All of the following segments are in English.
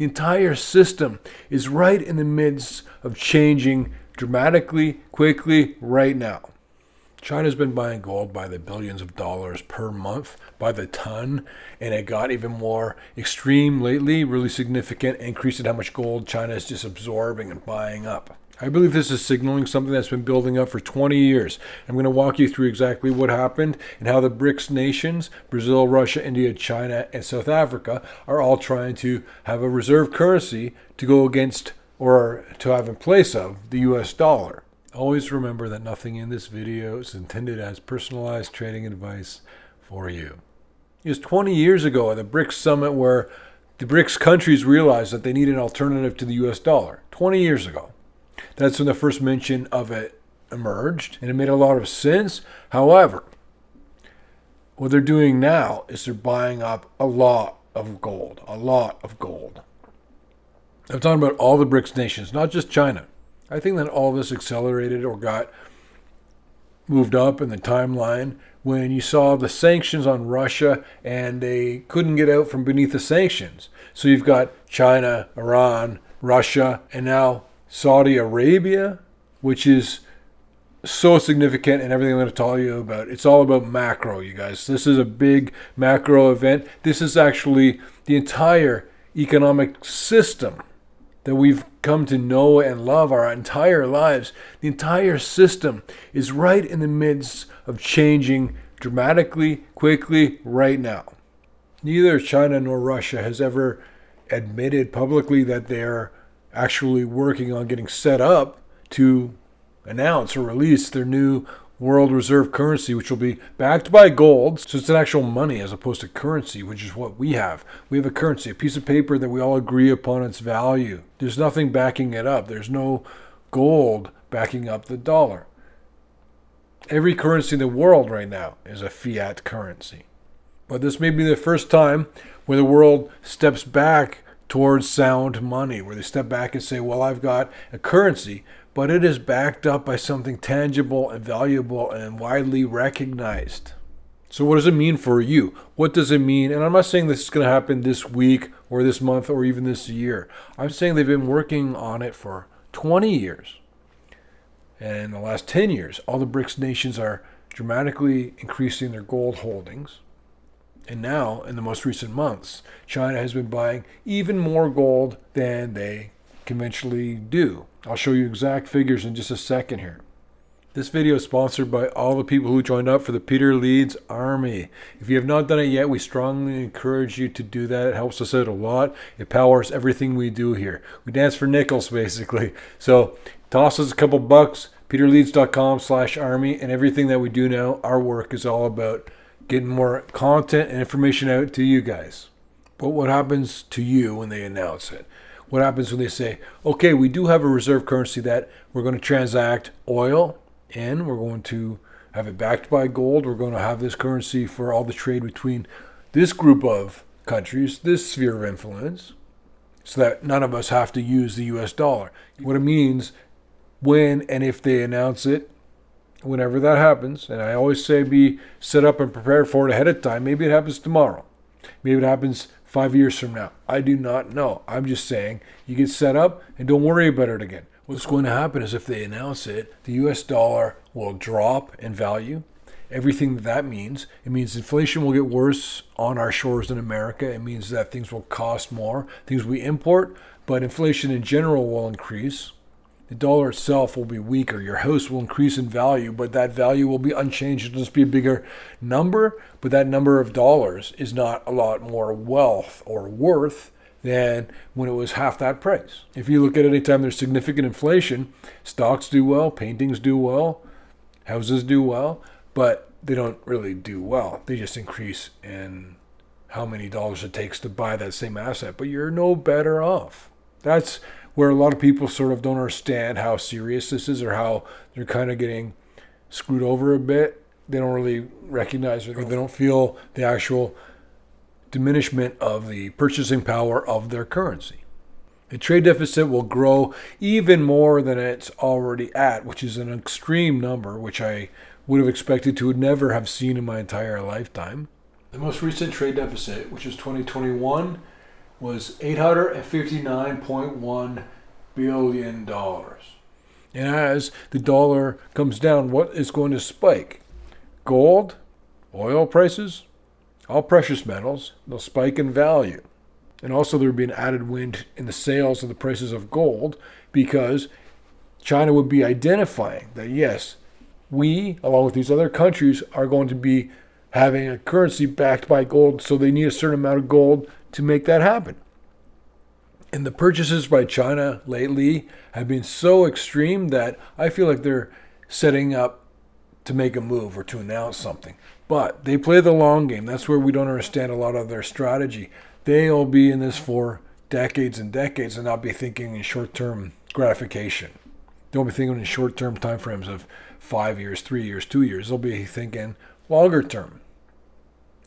The entire system is right in the midst of changing dramatically, quickly, right now. China's been buying gold by the billions of dollars per month, by the ton, and it got even more extreme lately, really significant increase in how much gold China is just absorbing and buying up. I believe this is signaling something that's been building up for 20 years. I'm going to walk you through exactly what happened and how the BRICS nations, Brazil, Russia, India, China, and South Africa, are all trying to have a reserve currency to go against or to have in place of the US dollar. Always remember that nothing in this video is intended as personalized trading advice for you. It was 20 years ago at the BRICS summit where the BRICS countries realized that they need an alternative to the US dollar. 20 years ago. That's when the first mention of it emerged, and it made a lot of sense. However, what they're doing now is they're buying up a lot of gold. A lot of gold. I'm talking about all the BRICS nations, not just China. I think that all this accelerated or got moved up in the timeline when you saw the sanctions on Russia and they couldn't get out from beneath the sanctions. So you've got China, Iran, Russia, and now Saudi Arabia, which is so significant in everything I'm going to tell you about. It's all about macro, you guys. This is a big macro event. This is actually the entire economic system that we've come to know and love our entire lives. The entire system is right in the midst of changing dramatically, quickly, right now. Neither China nor Russia has ever admitted publicly that they're actually working on getting set up to announce or release their new world reserve currency, which will be backed by gold. So it's an actual money as opposed to currency, which is what we have. We have a currency, a piece of paper that we all agree upon its value. There's nothing backing it up. There's no gold backing up the dollar. Every currency in the world right now is a fiat currency. But this may be the first time where the world steps back towards sound money, where they step back and say, well, I've got a currency, but it is backed up by something tangible and valuable and widely recognized. So what does it mean for you? What does it mean? And I'm not saying this is going to happen this week or this month or even this year. I'm saying they've been working on it for 20 years. And in the last 10 years, all the BRICS nations are dramatically increasing their gold holdings. And now, in the most recent months, China has been buying even more gold than they conventionally do. I'll show you exact figures in just a second here. This video is sponsored by all the people who joined up for the Peter Leeds Army. If you have not done it yet, we strongly encourage you to do that. It helps us out a lot. It powers everything we do here. We dance for nickels, basically. So toss us a couple bucks, peterleeds.com/army, and everything that we do now, our work is all about getting more content and information out to you guys. But what happens to you when they announce it? What happens when they say, okay, we do have a reserve currency that we're going to transact oil in, we're going to have it backed by gold, we're going to have this currency for all the trade between this group of countries, this sphere of influence, so that none of us have to use the US dollar. What it means when and if they announce it, whenever that happens, and I always say be set up and prepared for it ahead of time. Maybe it happens tomorrow. Maybe it happens 5 years from now. I do not know. I'm just saying you get set up and don't worry about it again. What's going to happen is if they announce it, the US dollar will drop in value. Everything that means, it means inflation will get worse on our shores in America. It means that things will cost more, things we import, but inflation in general will increase. The dollar itself will be weaker. Your house will increase in value, but that value will be unchanged. It'll just be a bigger number, but that number of dollars is not a lot more wealth or worth than when it was half that price. If you look at any time there's significant inflation, stocks do well, paintings do well, houses do well, but they don't really do well. They just increase in how many dollars it takes to buy that same asset, but you're no better off. That's where a lot of people sort of don't understand how serious this is or how they're kind of getting screwed over a bit. They don't really recognize it, or they don't feel the actual diminishment of the purchasing power of their currency. The trade deficit will grow even more than it's already at, which is an extreme number, which I would have expected to never have seen in my entire lifetime. The most recent trade deficit, which is 2021, was $859.1 billion. And as the dollar comes down, what is going to spike? Gold, oil prices, all precious metals, they'll spike in value. And also there would be an added wind in the sales of the prices of gold because China would be identifying that, yes, we, along with these other countries, are going to be having a currency backed by gold, so they need a certain amount of gold to make that happen. And the purchases by China lately have been so extreme that I feel like they're setting up to make a move or to announce something. But they play the long game. That's where we don't understand a lot of their strategy. They'll be in this for decades and decades and not be thinking in short-term gratification. They'll be thinking in short-term time frames of 5 years, 3 years, 2 years. They'll be thinking longer term.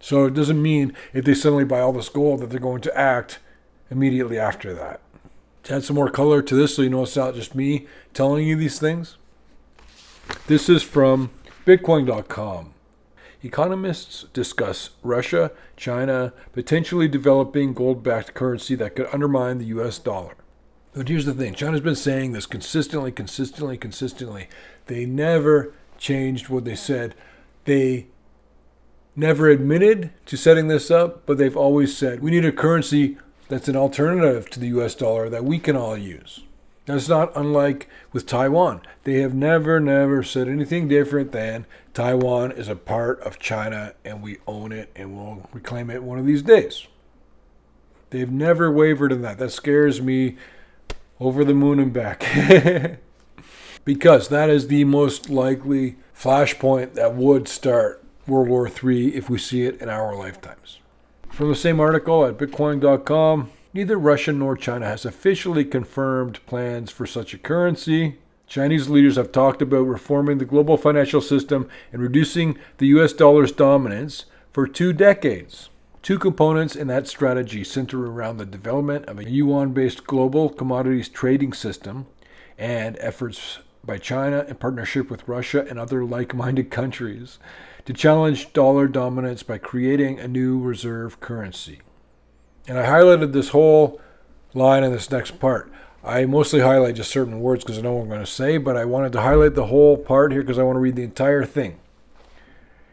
So it doesn't mean if they suddenly buy all this gold that they're going to act immediately after that. To add some more color to this so you know it's not just me telling you these things, this is from Bitcoin.com. Economists discuss Russia, China potentially developing gold-backed currency that could undermine the US dollar. But here's the thing. China's been saying this consistently. They never changed what they said. They never admitted to setting this up, but they've always said, we need a currency that's an alternative to the US dollar that we can all use. That's not unlike with Taiwan. They have never said anything different than Taiwan is a part of China and we own it and we'll reclaim it one of these days. They've never wavered in that. That scares me over the moon and back. Because that is the most likely flashpoint that would start World War III if we see it in our lifetimes. From the same article at Bitcoin.com, neither Russia nor China has officially confirmed plans for such a currency. Chinese leaders have talked about reforming the global financial system and reducing the US dollar's dominance for 2 decades. 2 components in that strategy center around the development of a yuan-based global commodities trading system and efforts by China in partnership with Russia and other like-minded countries to challenge dollar dominance by creating a new reserve currency. And I highlighted this whole line in this next part. I mostly highlight just certain words because I know what I'm going to say, but I wanted to highlight the whole part here because I want to read the entire thing.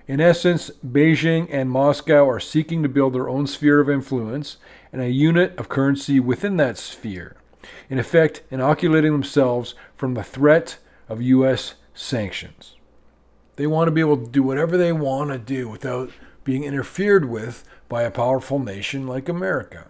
In essence, Beijing and Moscow are seeking to build their own sphere of influence and a unit of currency within that sphere, in effect inoculating themselves from the threat of U.S. sanctions. They want to be able to do whatever they want to do without being interfered with by a powerful nation like America.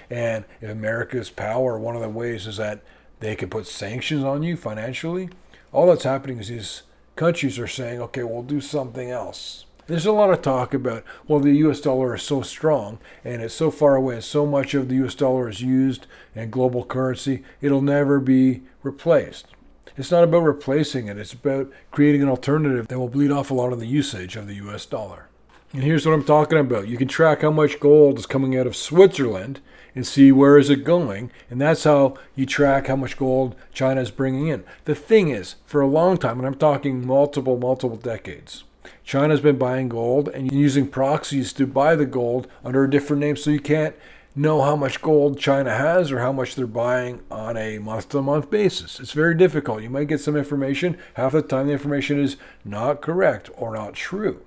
And if America's power, one of the ways is that they can put sanctions on you financially, all that's happening is these countries are saying, okay, we'll do something else. There's a lot of talk about, well, the US dollar is so strong and it's so far away and so much of the US dollar is used in global currency, it'll never be replaced. It's not about replacing it. It's about creating an alternative that will bleed off a lot of the usage of the US dollar. And here's what I'm talking about. You can track how much gold is coming out of Switzerland and see where is it going. And that's how you track how much gold China is bringing in. The thing is, for a long time, and I'm talking multiple decades, China's been buying gold and using proxies to buy the gold under a different name, so you can't know how much gold China has or how much they're buying on a month-to-month basis. It's very difficult. You might get some information. Half the time the information is not correct or not true.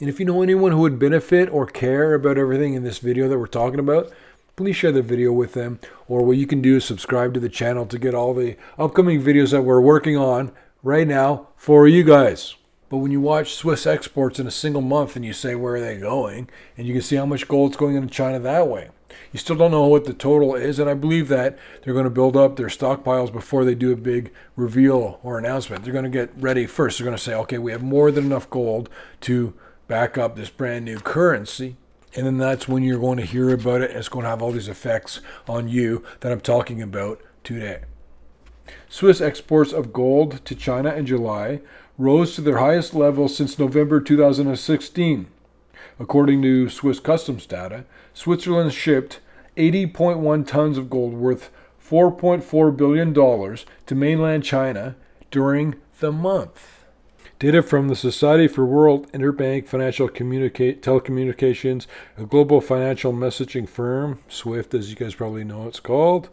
And if you know anyone who would benefit or care about everything in this video that we're talking about, please share the video with them. Or what you can do is subscribe to the channel to get all the upcoming videos that we're working on right now for you guys. But when you watch Swiss exports in a single month and you say, where are they going? And you can see how much gold's going into China that way. You still don't know what the total is. And I believe that they're going to build up their stockpiles before they do a big reveal or announcement. They're going to get ready first. They're going to say, okay, we have more than enough gold to back up this brand new currency. And then that's when you're going to hear about it. And it's going to have all these effects on you that I'm talking about today. Swiss exports of gold to China in July rose to their highest level since November 2016. According to Swiss customs data, Switzerland shipped 80.1 tons of gold worth $4.4 billion to mainland China during the month. Data from the Society for World Interbank Financial Telecommunications, a global financial messaging firm, SWIFT as you guys probably know it's called,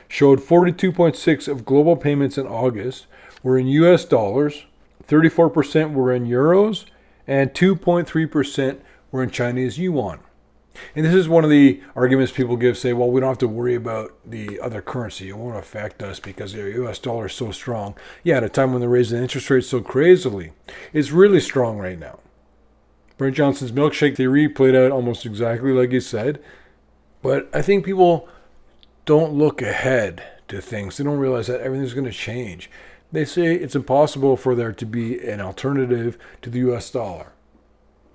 showed 42.6% of global payments in August were in US dollars, 34% were in euros, and 2.3% were in Chinese yuan. And this is one of the arguments people give, say, well, we don't have to worry about the other currency. It won't affect us because the US dollar is so strong. Yeah, at a time when they're raising interest rates so crazily, it's really strong right now. Brent Johnson's milkshake theory played out almost exactly like he said. But I think people don't look ahead to things. They don't realize that everything's going to change. They say it's impossible for there to be an alternative to the US dollar.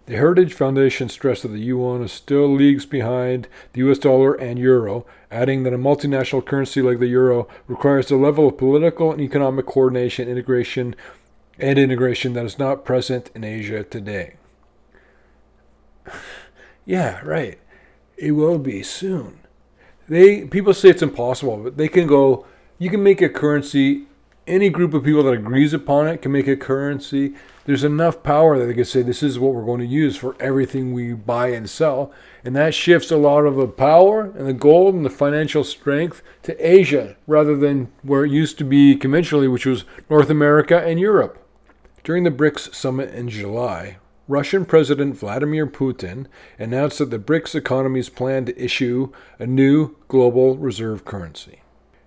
The Heritage Foundation stressed that the yuan is still leagues behind the US dollar and euro, adding that a multinational currency like the euro requires a level of political and economic coordination, integration that is not present in Asia today. Yeah, right. It will be soon. People say it's impossible, but they can go, you can make a currency, any group of people that agrees upon it can make a currency. There's enough power that they can say this is what we're going to use for everything we buy and sell. And that shifts a lot of the power and the gold and the financial strength to Asia rather than where it used to be conventionally, which was North America and Europe. During the BRICS summit in July, Russian President Vladimir Putin announced that the BRICS economies plan to issue a new global reserve currency.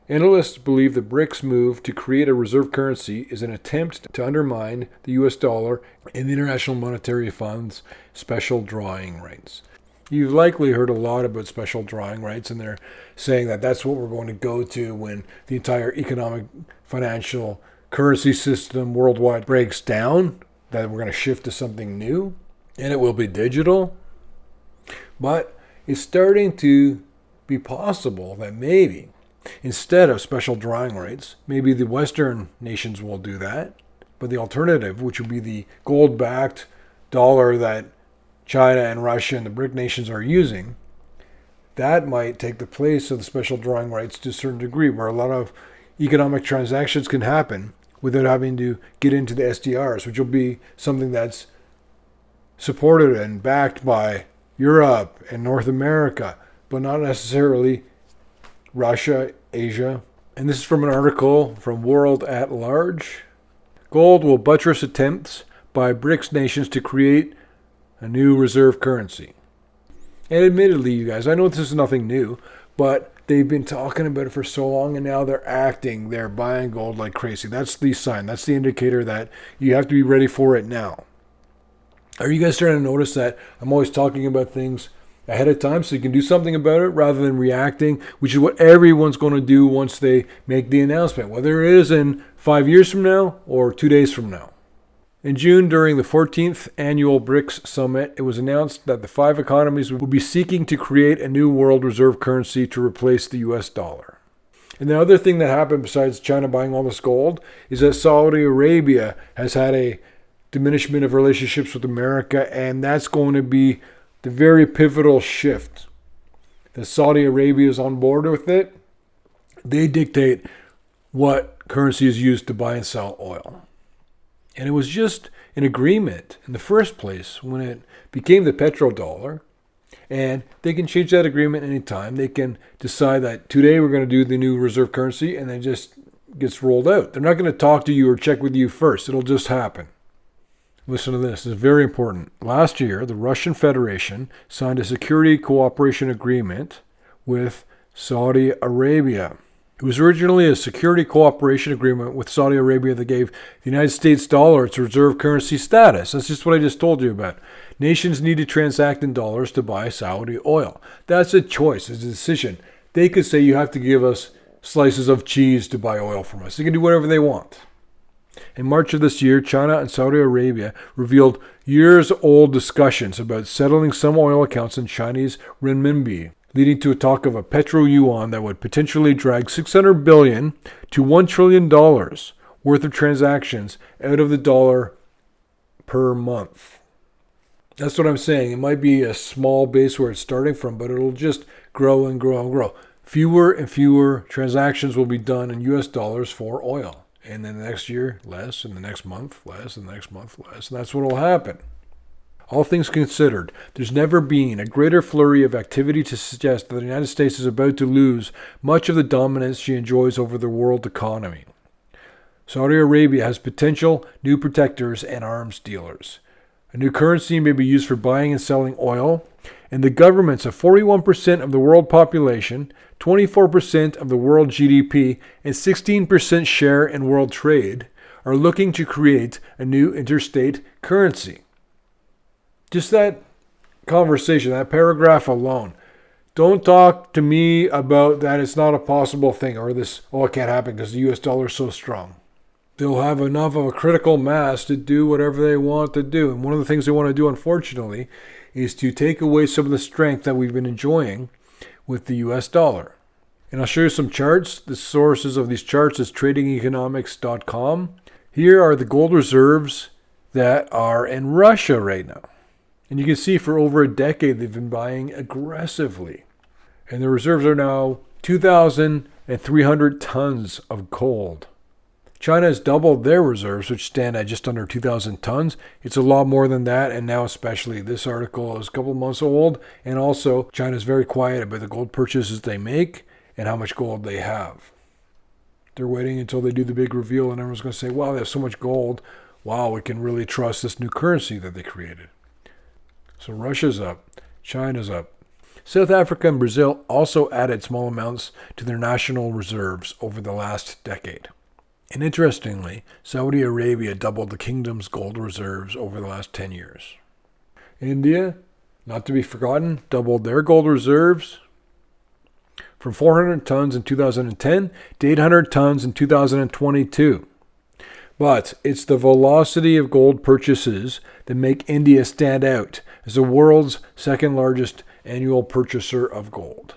Analysts believe the BRICS move to create a reserve currency is an attempt to undermine the US dollar and the International Monetary Fund's special drawing rights. You've likely heard a lot about special drawing rights, and they're saying that that's what we're going to go to when the entire economic, financial, currency system worldwide breaks down, that we're going to shift to something new, and it will be digital. But it's starting to be possible that maybe instead of special drawing rights, maybe the Western nations will do that. But the alternative, which would be the gold-backed dollar that China and Russia and the BRIC nations are using, that might take the place of the special drawing rights to a certain degree, where a lot of economic transactions can happen without having to get into the SDRs, which will be something that's supported and backed by Europe and North America, but not necessarily Russia, Asia. And this is from an article from World at Large. Gold will buttress attempts by BRICS nations to create a new reserve currency. And admittedly, you guys, I know this is nothing new, but they've been talking about it for so long, and now they're acting. They're buying gold like crazy. That's the sign. That's the indicator that you have to be ready for it now. Are you guys starting to notice that I'm always talking about things ahead of time so you can do something about it rather than reacting, which is what everyone's going to do once they make the announcement, whether it is in 5 years from now or 2 days from now. In June, during the 14th annual BRICS summit, it was announced that the 5 economies would be seeking to create a new world reserve currency to replace the US dollar. And the other thing that happened besides China buying all this gold is that Saudi Arabia has had a diminishment of relationships with America, and that's going to be the very pivotal shift. That Saudi Arabia is on board with it. They dictate what currency is used to buy and sell oil. And it was just an agreement in the first place when it became the petrodollar. And they can change that agreement anytime. They can decide that today we're going to do the new reserve currency, and then it just gets rolled out. They're not going to talk to you or check with you first. It'll just happen. Listen to this. This is very important. Last year, the Russian Federation signed a security cooperation agreement with Saudi Arabia. It was originally a security cooperation agreement with Saudi Arabia that gave the United States dollar its reserve currency status. That's just what I just told you about. Nations need to transact in dollars to buy Saudi oil. That's a choice. It's a decision. They could say you have to give us slices of cheese to buy oil from us. They can do whatever they want. In March of this year, China and Saudi Arabia revealed years-old discussions about settling some oil accounts in Chinese renminbi, leading to a talk of a petro-yuan that would potentially drag $600 billion to $1 trillion worth of transactions out of the dollar per month. That's what I'm saying. It might be a small base where it's starting from, but it'll just grow and grow and grow. Fewer and fewer transactions will be done in US dollars for oil. And then the next year, less, and the next month, less, and the next month, less. And that's what will happen. All things considered, there's never been a greater flurry of activity to suggest that the United States is about to lose much of the dominance she enjoys over the world economy. Saudi Arabia has potential new protectors and arms dealers. A new currency may be used for buying and selling oil, and the governments of 41% of the world population, 24% of the world GDP, and 16% share in world trade are looking to create a new interstate currency. Just that conversation, that paragraph alone. Don't talk to me about that it's not a possible thing or this, it can't happen because the US dollar is so strong. They'll have enough of a critical mass to do whatever they want to do. And one of the things they want to do, unfortunately, is to take away some of the strength that we've been enjoying with the US dollar. And I'll show you some charts. The sources of these charts is tradingeconomics.com. Here are the gold reserves that are in Russia right now. And you can see for over a decade they've been buying aggressively. And the reserves are now 2,300 tons of gold. China has doubled their reserves, which stand at just under 2,000 tons. It's a lot more than that, and now especially this article is a couple of months old. And also, China's very quiet about the gold purchases they make and how much gold they have. They're waiting until they do the big reveal, and everyone's going to say, wow, they have so much gold. Wow, we can really trust this new currency that they created. So Russia's up, China's up. South Africa and Brazil also added small amounts to their national reserves over the last decade. And interestingly, Saudi Arabia doubled the kingdom's gold reserves over the last 10 years. India, not to be forgotten, doubled their gold reserves from 400 tons in 2010 to 800 tons in 2022. But it's the velocity of gold purchases that make India stand out as the world's second largest annual purchaser of gold.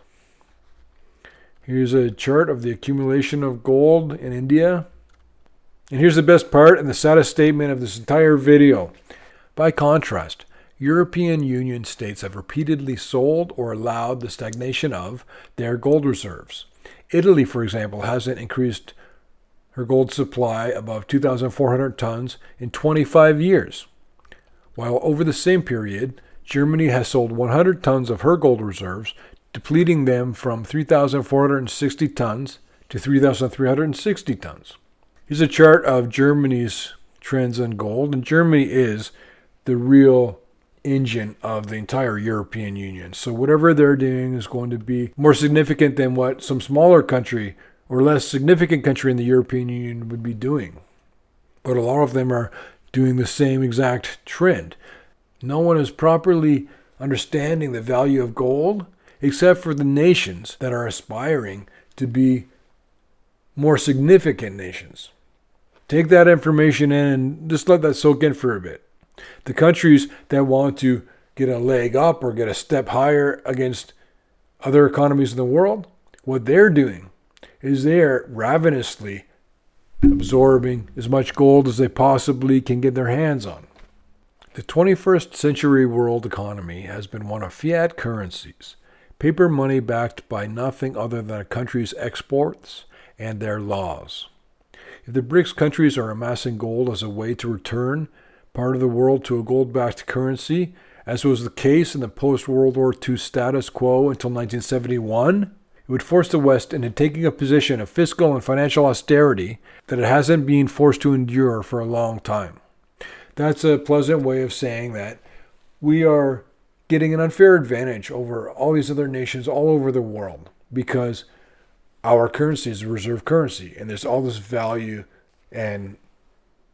Here's a chart of the accumulation of gold in India. And here's the best part and the saddest statement of this entire video. By contrast, European Union states have repeatedly sold or allowed the stagnation of their gold reserves. Italy, for example, hasn't increased her gold supply above 2,400 tons in 25 years. While over the same period, Germany has sold 100 tons of her gold reserves, depleting them from 3,460 tons to 3,360 tons. Here's a chart of Germany's trends in gold, and Germany is the real engine of the entire European Union. So whatever they're doing is going to be more significant than what some smaller country or less significant country in the European Union would be doing. But a lot of them are doing the same exact trend. No one is properly understanding the value of gold except for the nations that are aspiring to be more significant nations. Take that information in and just let that soak in for a bit. The countries that want to get a leg up or get a step higher against other economies in the world, what they're doing is they're ravenously absorbing as much gold as they possibly can get their hands on. The 21st century world economy has been one of fiat currencies, paper money backed by nothing other than a country's exports and their laws. If the BRICS countries are amassing gold as a way to return part of the world to a gold-backed currency, as was the case in the post-World War II status quo until 1971, it would force the West into taking a position of fiscal and financial austerity that it hasn't been forced to endure for a long time. That's a pleasant way of saying that we are getting an unfair advantage over all these other nations all over the world because our currency is a reserve currency and there's all this value and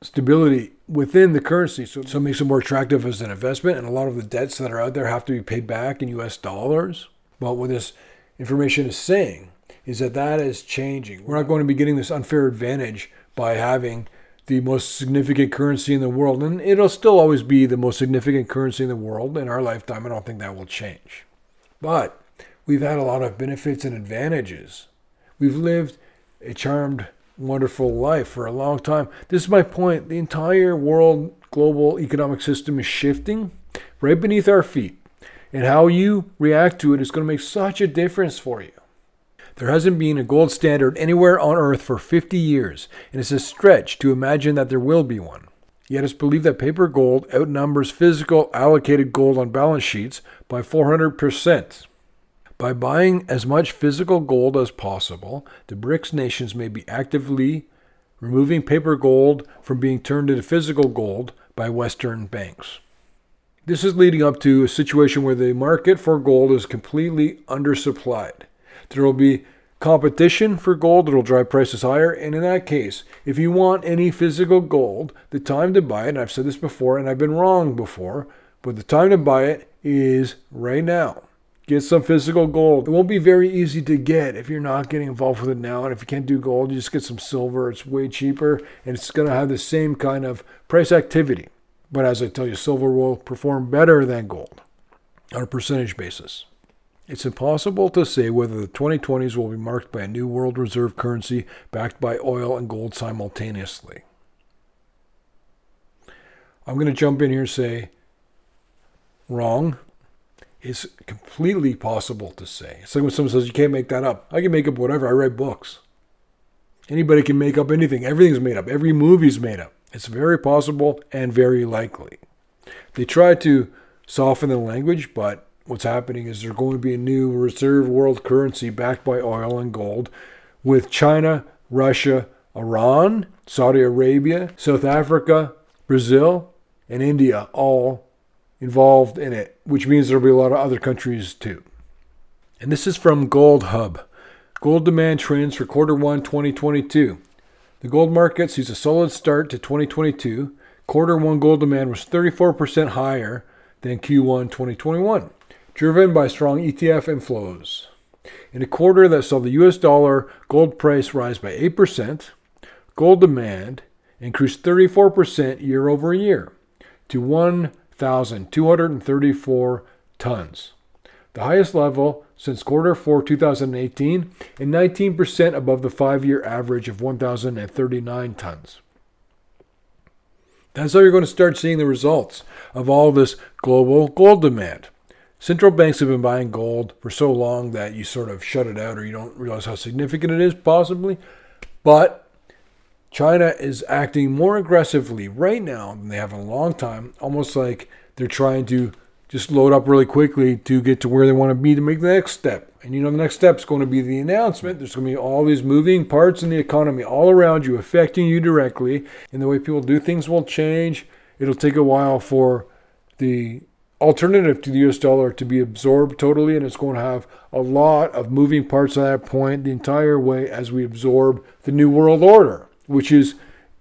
stability within the currency. So it makes it more attractive as an investment, and a lot of the debts that are out there have to be paid back in US dollars. But what this information is saying is that that is changing. We're not going to be getting this unfair advantage by having the most significant currency in the world. And it'll still always be the most significant currency in the world in our lifetime. I don't think that will change. But we've had a lot of benefits and advantages. We've lived a charmed, wonderful life for a long time. This is my point. The entire world global economic system is shifting right beneath our feet. And how you react to it is going to make such a difference for you. There hasn't been a gold standard anywhere on Earth for 50 years, and it's a stretch to imagine that there will be one. Yet it's believed that paper gold outnumbers physical allocated gold on balance sheets by 400%. By buying as much physical gold as possible, the BRICS nations may be actively removing paper gold from being turned into physical gold by Western banks. This is leading up to a situation where the market for gold is completely undersupplied. There will be competition for gold that will drive prices higher, and in that case, if you want any physical gold, the time to buy it, and I've said this before and I've been wrong before, but the time to buy it is right now. Get some physical gold. It won't be very easy to get if you're not getting involved with it now, and if you can't do gold, you just get some silver. It's way cheaper, and it's going to have the same kind of price activity. But as I tell you, silver will perform better than gold on a percentage basis. It's impossible to say whether the 2020s will be marked by a new world reserve currency backed by oil and gold simultaneously. I'm going to jump in here and say, wrong. It's completely possible to say. It's like when someone says, you can't make that up. I can make up whatever. I write books. Anybody can make up anything. Everything's made up. Every movie's made up. It's very possible and very likely. They try to soften the language, but what's happening is there's going to be a new reserve world currency backed by oil and gold with China, Russia, Iran, Saudi Arabia, South Africa, Brazil, and India all involved in it, which means there'll be a lot of other countries too. And this is from Gold Hub. Gold demand trends for Q1 2022. The gold market sees a solid start to 2022. Q1 gold demand was 34% higher than Q1 2021. Driven by strong ETF inflows. In a quarter that saw the US dollar gold price rise by 8%, gold demand increased 34% year over year to 1,234 tons, the highest level since Q4 2018 and 19% above the 5-year average of 1,039 tons. That's how you're going to start seeing the results of all this global gold demand. Central banks have been buying gold for so long that you sort of shut it out or you don't realize how significant it is, possibly. But China is acting more aggressively right now than they have in a long time, almost like they're trying to just load up really quickly to get to where they want to be to make the next step. And the next step is going to be the announcement. There's going to be all these moving parts in the economy all around you, affecting you directly. And the way people do things will change. It'll take a while for the alternative to the US dollar to be absorbed totally, and it's going to have a lot of moving parts at that point the entire way as we absorb the new world order, which is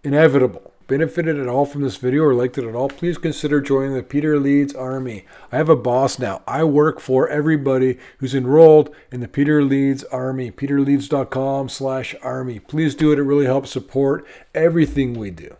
inevitable. Benefited at all from this video or liked it at all, please consider joining the Peter Leeds Army. I have a boss now. I work for everybody who's enrolled in the Peter Leeds Army, peterleeds.com/army. Please do it. It really helps support everything we do.